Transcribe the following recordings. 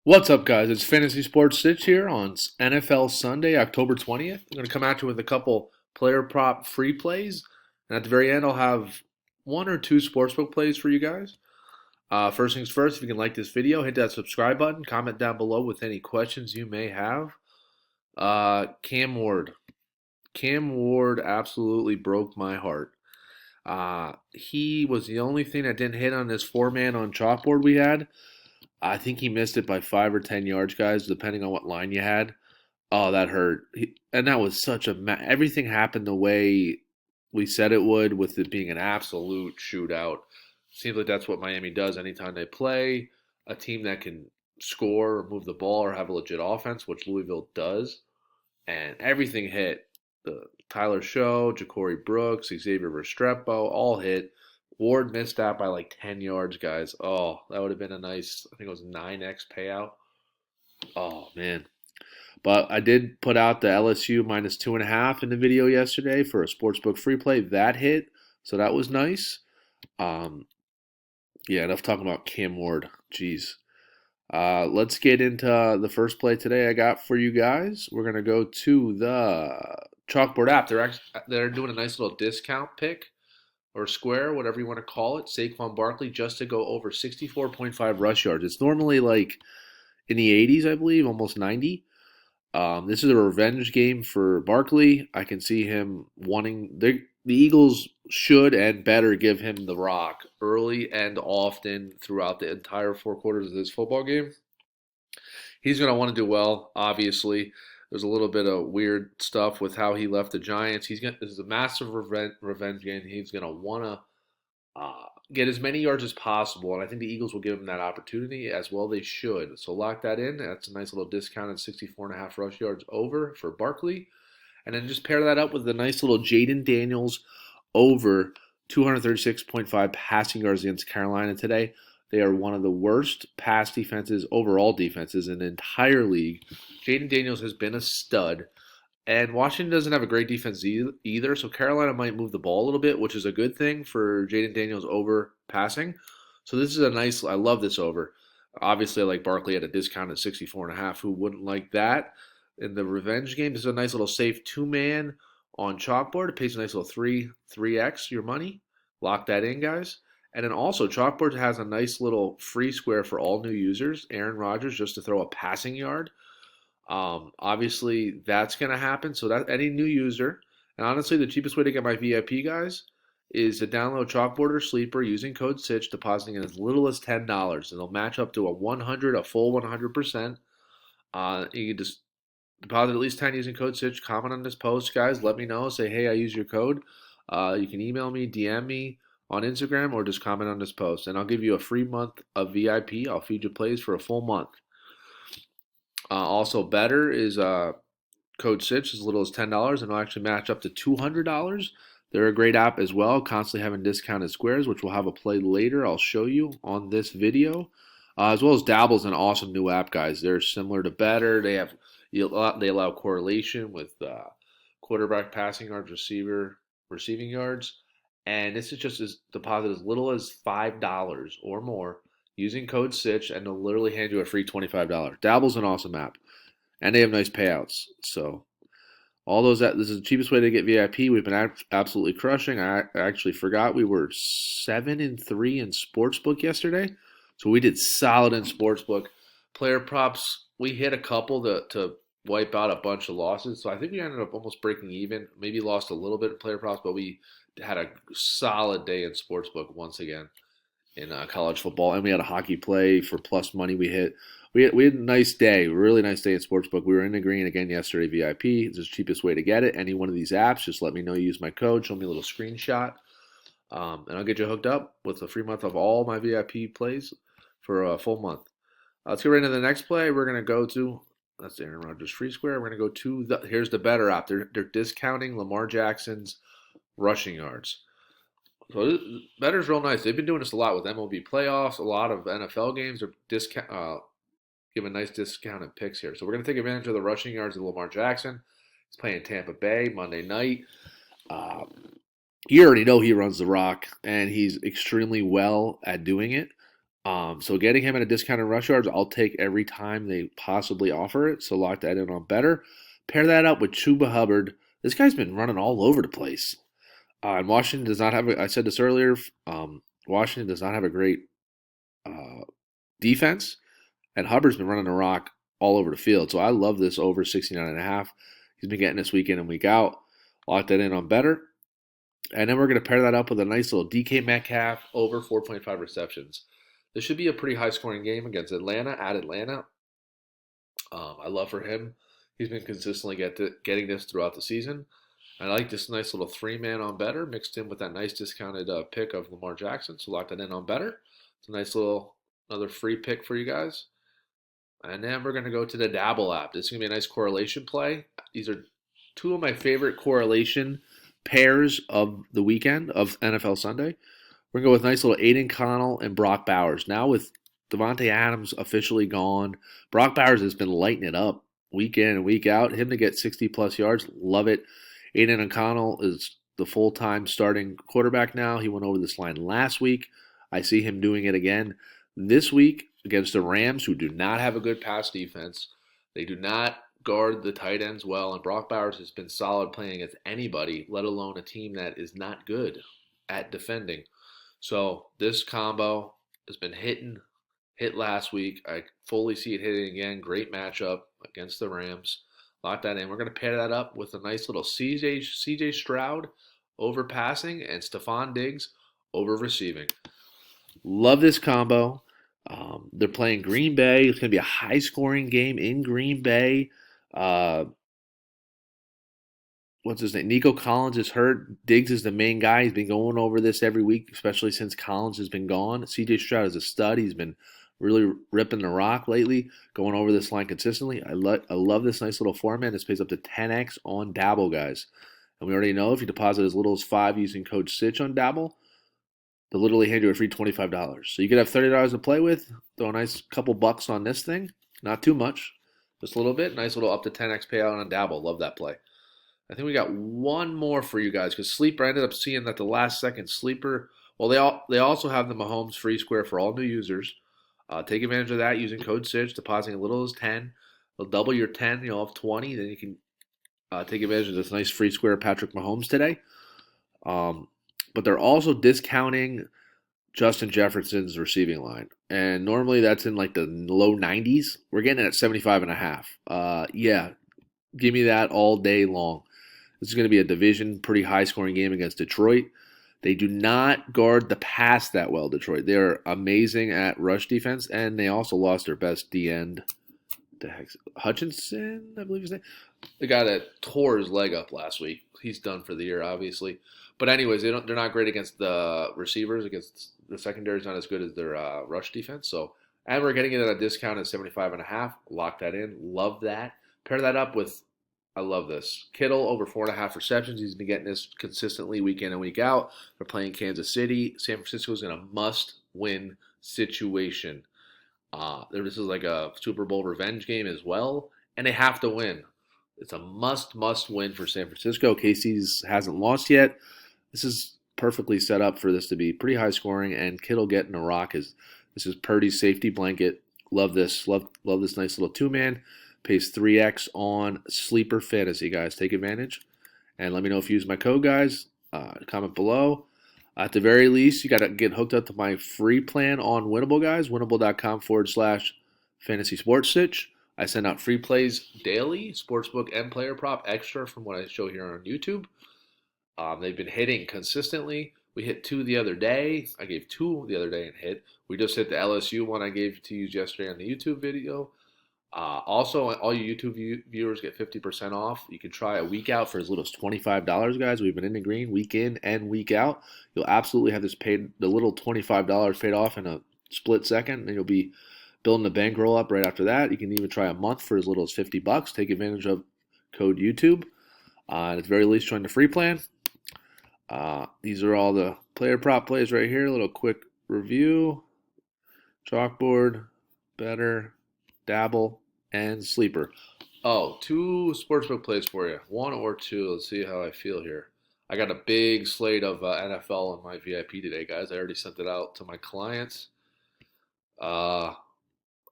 What's up, guys? It's Fantasysportssitch here on NFL Sunday, October 20th. I'm going to come at you with a couple player prop free plays. And at the very end, I'll have one or two sportsbook plays for you guys. First things first, if you can like this video, hit that subscribe button, comment down below with any questions you may have. Cam Ward. Cam Ward absolutely broke my heart. He was the only thing that didn't hit on this four-man on chalkboard we had. I think he missed it by 5 or 10 yards, guys, depending on what line you had. Oh, that hurt. And that was such a everything happened the way we said it would, with it being an absolute shootout. Seems like that's what Miami does anytime they play a team that can score or move the ball or have a legit offense, which Louisville does. And everything hit. The Tyler Show, Ja'Cory Brooks, Xavier Restrepo, all hit. Ward missed that by like 10 yards, guys. Oh, that would have been a nice, I think it was 9x payout. Oh, man. But I did put out the LSU minus 2.5 in the video yesterday for a sportsbook free play. That hit, so that was nice. Um, yeah, enough talking about Cam Ward. Jeez. Let's get into the first play today I got for you guys. We're going to go to the Chalkboard app. They're doing a nice little discount pick or square, whatever you want to call it, Saquon Barkley just to go over 64.5 rush yards. It's normally like in the 80s, I believe, almost 90. This is a revenge game for Barkley. I can see him wanting the Eagles should and better give him the rock early and often throughout the entire 4 quarters of this football game. He's going to want to do well, obviously. There's a little bit of weird stuff with how he left the Giants. This is a massive revenge game. He's going to want to get as many yards as possible, and I think the Eagles will give him that opportunity as well. They should. So lock that in. That's a nice little discounted 64.5 rush yards over for Barkley. And then just pair that up with the nice little Jaden Daniels over 236.5 passing yards against Carolina today. They are one of the worst pass defenses, overall defenses in the entire league. Jaden Daniels has been a stud. And Washington doesn't have a great defense either, so Carolina might move the ball a little bit, which is a good thing for Jaden Daniels over passing. So this is a nice, I love this over. Obviously, I like Barkley at a discount at 64.5. Who wouldn't like that? In the revenge game, this is a nice little safe two-man on chalkboard. It pays a nice little 3x your money. Lock that in, guys. And then also, chalkboard has a nice little free square for all new users. Aaron Rodgers just to throw a passing yard. Obviously, that's going to happen. So that any new user, and honestly, the cheapest way to get my VIP guys is to download Chalkboard or Sleeper using code Sitch, depositing in as little as $10, and they'll match up to a full 100%. You can just deposit at least 10 using code Sitch. Comment on this post, guys. Let me know. Say, hey, I use your code. You can email me, DM me on Instagram, or just comment on this post, and I'll give you a free month of VIP. I'll feed you plays for a full month. Also, Betr is code Sitch as little as $10, and it'll actually match up to $200. They're a great app as well, constantly having discounted squares, which we'll have a play later. I'll show you on this video. As well as Dabble's an awesome new app, guys. They're similar to Betr. They allow correlation with quarterback passing yards, receiver receiving yards, and this is just as deposit as little as $5 or more using code Sitch, and they'll literally hand you a free $25. Dabble's an awesome app, and they have nice payouts. So this is the cheapest way to get VIP. We've been absolutely crushing. I actually forgot we were 7-3 in sportsbook yesterday, so we did solid in sportsbook. Player props, we hit a couple to wipe out a bunch of losses. So I think we ended up almost breaking even. Maybe lost a little bit in player props, but we had a solid day in sportsbook once again in college football, and we had a hockey play for plus money. We had a nice day, really nice day in sportsbook. We were in the green again yesterday. VIP. It's the cheapest way to get it. Any one of these apps, just let me know. Use my code. Show me a little screenshot, and I'll get you hooked up with a free month of all my VIP plays for a full month. Let's get right into the next play. We're gonna go to that's Aaron Rodgers free square. We're gonna go to here's the Betr app. They're discounting Lamar Jackson's rushing yards. So Betr's real nice. They've been doing this a lot with MLB playoffs. A lot of NFL games are giving nice discounted picks here. So we're going to take advantage of the rushing yards of Lamar Jackson. He's playing Tampa Bay Monday night. You already know he runs the rock, and he's extremely well at doing it. So getting him at a discounted rush yards, I'll take every time they possibly offer it. So lock that in on better. Pair that up with Chuba Hubbard. This guy's been running all over the place. And Washington does not have. I said this earlier. Washington does not have a great uh, defense, and Hubbard's been running the rock all over the field. So I love this over 69.5. He's been getting this week in and week out. Lock that in on better. And then we're going to pair that up with a nice little DK Metcalf over 4.5 receptions. This should be a pretty high scoring game against Atlanta at Atlanta. I love for him. He's been consistently getting this throughout the season. I like this nice little three-man on better mixed in with that nice discounted pick of Lamar Jackson. So lock that in on better. It's a nice little another free pick for you guys. And then we're going to go to the Dabble app. This is going to be a nice correlation play. These are two of my favorite correlation pairs of the weekend of NFL Sunday. We're going to go with nice little Aiden Connell and Brock Bowers. Now with Devontae Adams officially gone, Brock Bowers has been lighting it up week in and week out. Him to get 60-plus yards, love it. Aiden O'Connell is the full-time starting quarterback now. He went over this line last week. I see him doing it again this week against the Rams, who do not have a good pass defense. They do not guard the tight ends well, and Brock Bowers has been solid playing against anybody, let alone a team that is not good at defending. So this combo has been hit last week. I fully see it hitting again. Great matchup against the Rams. Lock that in. We're going to pair that up with a nice little CJ Stroud over passing and Stephon Diggs over receiving. Love this combo. They're playing Green Bay. It's going to be a high-scoring game in Green Bay. What's his name? Nico Collins is hurt. Diggs is the main guy. He's been going over this every week, especially since Collins has been gone. CJ Stroud is a stud. He's been really ripping the rock lately, going over this line consistently. I love this nice little format. This pays up to 10x on Dabble, guys. And we already know if you deposit as little as $5 using code Sitch on Dabble, they'll literally hand you a free $25. So you could have $30 to play with. Throw a nice couple bucks on this thing. Not too much. Just a little bit. Nice little up to 10x payout on Dabble. Love that play. I think we got one more for you guys because Sleeper, I ended up seeing that the last second Sleeper. Well, they also have the Mahomes free square for all new users. Take advantage of that using code Sitch, depositing as little as 10. They'll double your 10. You'll have 20. Then you can take advantage of this nice free square of Patrick Mahomes today. But they're also discounting Justin Jefferson's receiving line. And normally that's in like the low 90s. We're getting it at 75.5. Yeah, give me that all day long. This is going to be a division, pretty high-scoring game against Detroit. They do not guard the pass that well, Detroit. They're amazing at rush defense, and they also lost their best D-end. The heck, Hutchinson, I believe his name. The guy that tore his leg up last week. He's done for the year, obviously. But anyways, they're not great against the receivers. Against the secondary is not as good as their rush defense. So, and we're getting it at a discount at 75.5. Lock that in. Love that. Pair that up with, I love this, Kittle over 4.5 receptions. He's been getting this consistently week in and week out. They're playing Kansas City. San Francisco is in a must-win situation. This is like a Super Bowl revenge game as well, and they have to win. It's a must win for San Francisco. KC's hasn't lost yet. This is perfectly set up for this to be pretty high scoring, and Kittle getting a rock is this is Purdy's safety blanket. Love this. Love this nice little two-man. Pays 3x on Sleeper Fantasy, guys. Take advantage. And let me know if you use my code, guys. Comment below. At the very least, you got to get hooked up to my free plan on Winnable, guys. Winnable.com/Fantasysportssitch. I send out free plays daily, sportsbook and player prop extra from what I show here on YouTube. They've been hitting consistently. We hit 2 the other day. I gave 2 the other day and hit. We just hit the LSU one I gave to you yesterday on the YouTube video. Also, all you YouTube viewers get 50% off. You can try a week out for as little as $25, guys. We've been in the green week in and week out. You'll absolutely have this paid, the little $25 paid off in a split second, and you'll be building the bankroll up right after that. You can even try a month for as little as $50. Take advantage of code YouTube. And at the very least, join the free plan. These are all the player prop plays right here. A little quick review. Chalkboard, Betr, Dabble, and Sleeper. Oh, 2 sportsbook plays for you. 1 or 2. Let's see how I feel here. I got a big slate of NFL on my VIP today, guys. I already sent it out to my clients. Uh,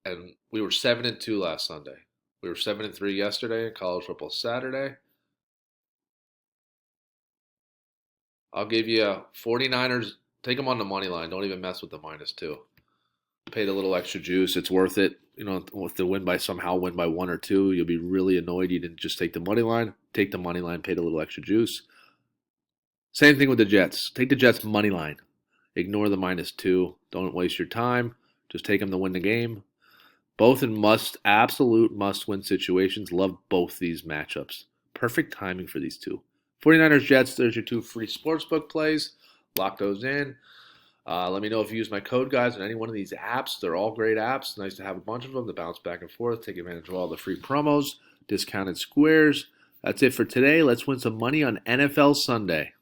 and we were 7-2 last Sunday. We were 7-3 yesterday in college football Saturday. I'll give you 49ers. Take them on the money line. Don't even mess with the -2. Paid a little extra juice. It's worth it. You know, if they win by somehow win by 1 or 2, you'll be really annoyed you didn't just take the money line. Take the money line. Paid a little extra juice. Same thing with the Jets. Take the Jets money line. Ignore the -2. Don't waste your time. Just take them to win the game. Both in absolute must-win situations. Love both these matchups. Perfect timing for these two. 49ers Jets, there's your two free sportsbook plays. Lock those in. Let me know if you use my code, guys, on any one of these apps. They're all great apps. Nice to have a bunch of them to bounce back and forth. Take advantage of all the free promos, discounted squares. That's it for today. Let's win some money on NFL Sunday.